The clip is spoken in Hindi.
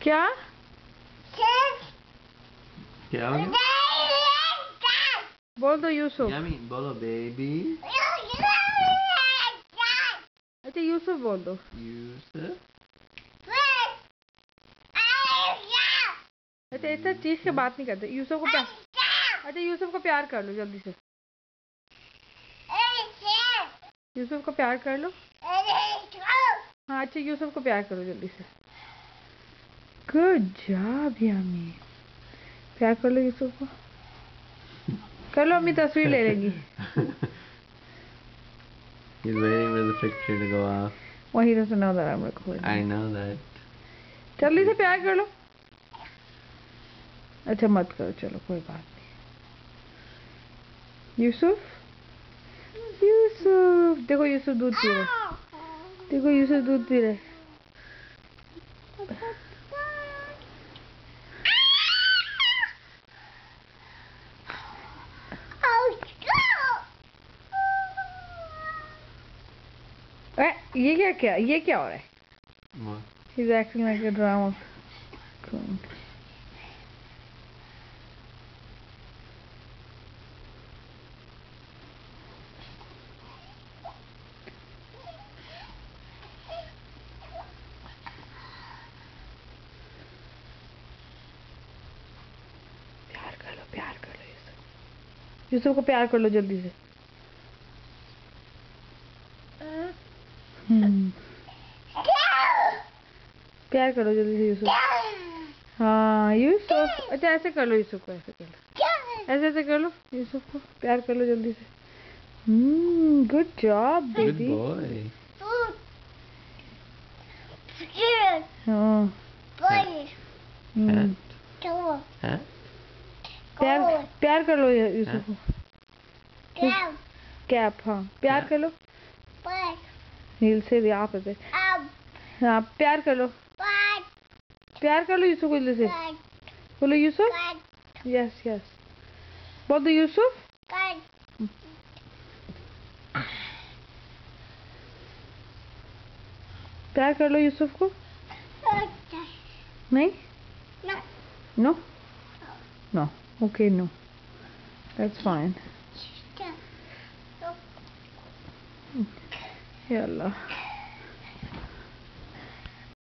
क्या क्या हो गया? बोल दो यूसुफ। यामी बोलो बेबी। अच्छा यूसुफ बोल दो। यूसुफ। अच्छा इतना चीख के बात नहीं करते। यूसुफ को प्यार। अच्छा यूसुफ को प्यार कर लो जल्दी से। यूसुफ को प्यार कर लो। हाँ अच्छा यूसुफ को प्यार करो जल्दी से। गुड जॉब यामी। प्यार कर लो यूसुफ को। कर लो, अम्मी तस्वीर ले लेंगी। He's waiting for the picture to go off. Well, he doesn't know that I'm recording. I know that. जल्दी से प्यार कर लो। अच्छा मत करो, चलो कोई बात नहीं। यूसुफ, यूसुफ देखो, यूसुफ दूध पी रहे। देखो यूसुफ दूध पी रहे। ये क्या हो रहा है? He's acting like a drama queen. प्यार कर लो यूसुफ। यूसुफ को प्यार कर लो जल्दी से। प्यार करो जल्दी से यूसुफ। हाँ यूसुफ। अच्छा ऐसे कर लो यूसुफ को, ऐसे कर लो, ऐसे ऐसे कर लो यूसुफ को। प्यार कर लो जल्दी से। Good job baby. हाँ प्यार कर लो यूसुफ को। कैप। हाँ प्यार कर लो। नील से भी आप पे। हाँ प्यार कर लो। प्यार कर लो यूसुफ को जल्दी से। बोलो यूसुफ। यस यस बोल दो यूसुफ। प्यार कर लो यूसुफ को। नहीं no no okay no that's fine. या अल्लाह।